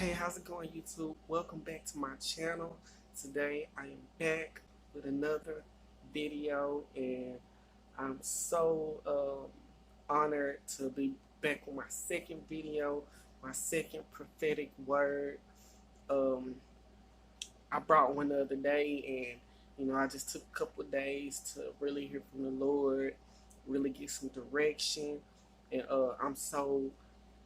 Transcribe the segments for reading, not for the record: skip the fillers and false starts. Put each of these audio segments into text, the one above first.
Hey, how's it going, YouTube? Welcome back to my channel. Today I am back with another video, and I'm so honored to be back with my second video, my second prophetic word. Um, I brought one the other day, and I just took a couple of days to really hear from the Lord, really get some direction, and I'm so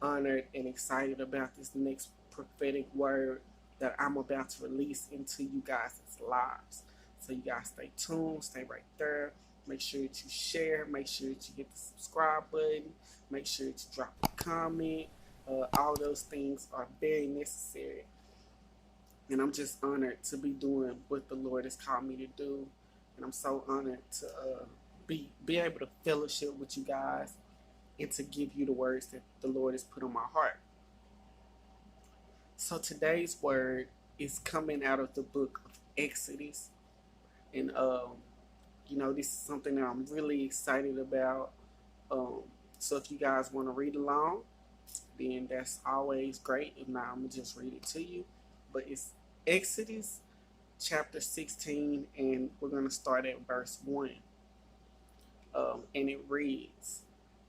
honored and excited about this next prophetic word that I'm about to release into you guys' lives. So you guys stay tuned, stay right there. Make sure that you share. Make sure that you hit the subscribe button. Make sure that you drop a comment. All those things are very necessary. And I'm just honored to be doing what the Lord has called me to do. And I'm so honored to be able to fellowship with you guys and to give you the words that the Lord has put on my heart. So today's word is coming out of the book of Exodus. And, this is something that I'm really excited about. So if you guys want to read along, then that's always great. If not, I'm going to just read it to you. But it's Exodus chapter 16, and we're going to start at verse 1. And it reads,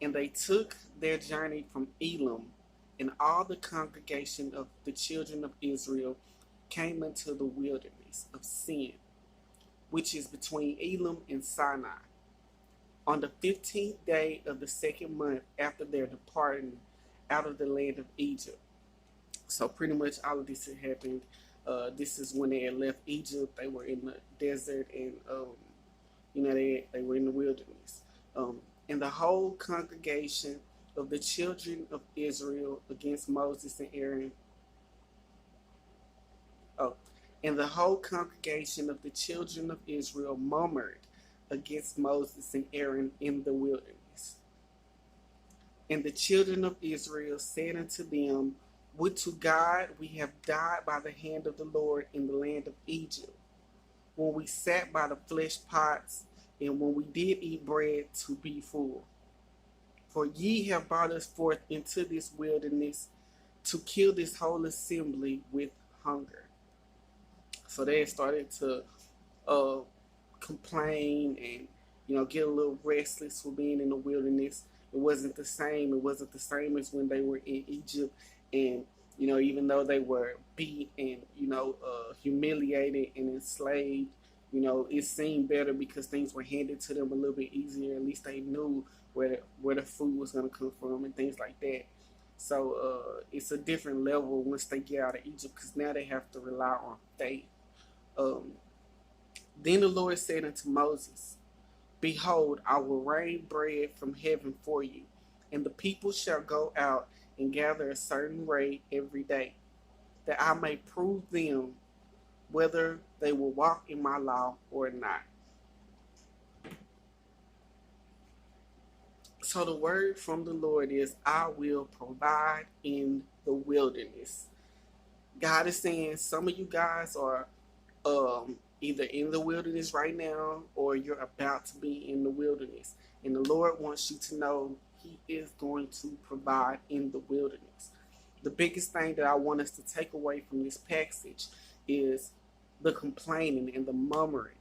"And they took their journey from Elim, and all the congregation of the children of Israel came into the wilderness of Sin, which is between Elim and Sinai, on the 15th day of the second month after their departing out of the land of Egypt." So pretty much all of this had happened. This is when they had left Egypt. They were in the desert, and they were in the wilderness. And the whole congregation of the children of Israel against Moses and Aaron. And the whole congregation of the children of Israel murmured against Moses and Aaron in the wilderness. And the children of Israel said unto them, "Would to God we have died by the hand of the Lord in the land of Egypt, when we sat by the flesh pots, and when we did eat bread to be full. For ye have brought us forth into this wilderness to kill this whole assembly with hunger." So they started to complain and get a little restless for being in the wilderness. It wasn't the same. It wasn't the same as when they were in Egypt, and even though they were beat and humiliated and enslaved, it seemed better because things were handed to them a little bit easier. At least they knew where the food was going to come from and things like that. So it's a different level once they get out of Egypt, because now they have to rely on faith. Then the Lord said unto Moses, "Behold, I will rain bread from heaven for you, and the people shall go out and gather a certain rate every day, that I may prove them whether they will walk in my law or not." So the word from the Lord is, "I will provide in the wilderness." God is saying some of you guys are either in the wilderness right now, or you're about to be in the wilderness. And the Lord wants you to know He is going to provide in the wilderness. The biggest thing that I want us to take away from this passage is the complaining and the murmuring.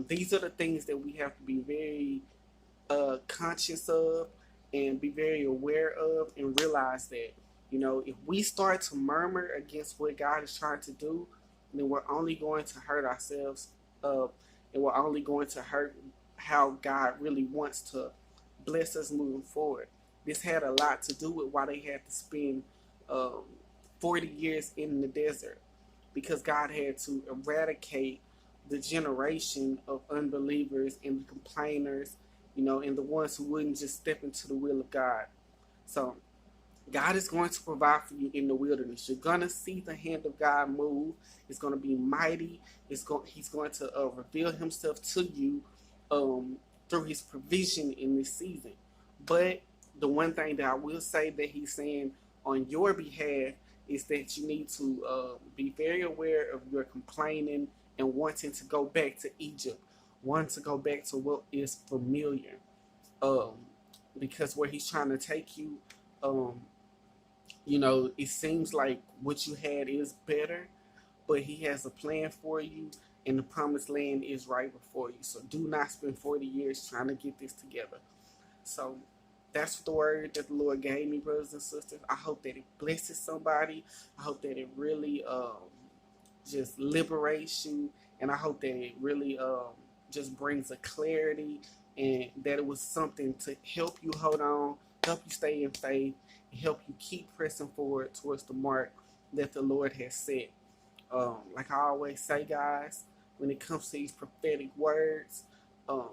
These are the things that we have to be very conscious of and be very aware of, and realize that, if we start to murmur against what God is trying to do, then we're only going to hurt ourselves, and we're only going to hurt how God really wants to bless us moving forward. This had a lot to do with why they had to spend 40 years in the desert, because God had to eradicate the generation of unbelievers and the complainers, and the ones who wouldn't just step into the will of God. So God is going to provide for you in the wilderness. You're going to see the hand of God move. It's going to be mighty. He's going to reveal Himself to you through His provision in this season. But the one thing that I will say that He's saying on your behalf is that you need to be very aware of your complaining and wanting to go back to Egypt, wanting to go back to what is familiar. Because where He's trying to take you, You know, it seems like what you had is better, but he has a plan for you, and the promised land is right before you. So do not spend 40 years trying to get this together. So that's the word that the Lord gave me, brothers and sisters. I hope that it blesses somebody. I hope that it really just liberates you, and I hope that it really just brings a clarity, and that it was something to help you hold on, help you stay in faith, and help you keep pressing forward towards the mark that the Lord has set. Like I always say, guys, when it comes to these prophetic words, um,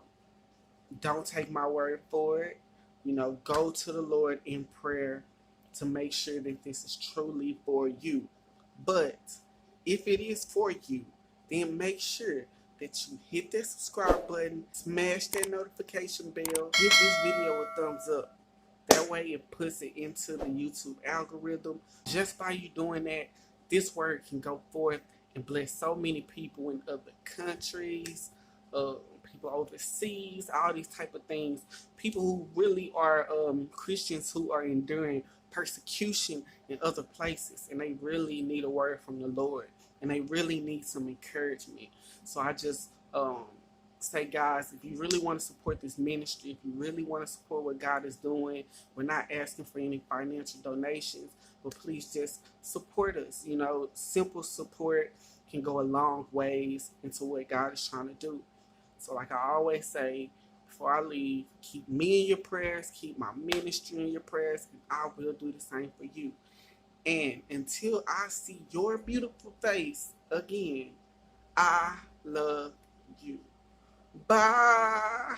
don't take my word for it. You know, go to the Lord in prayer to make sure that this is truly for you. But if it is for you, then make sure that you hit that subscribe button, smash that notification bell, give this video a thumbs up. That way it puts it into the YouTube algorithm. Just by you doing that, this word can go forth and bless so many people in other countries, people overseas, all these type of things. People who really are Christians who are enduring persecution in other places, and they really need a word from the Lord, and they really need some encouragement. So I just say, guys, if you really want to support this ministry, if you really want to support what God is doing, we're not asking for any financial donations, but please just support us. You know, simple support can go a long ways into what God is trying to do. So like I always say, before I leave, keep me in your prayers, keep my ministry in your prayers, and I will do the same for you. And until I see your beautiful face again, I love you. Bye.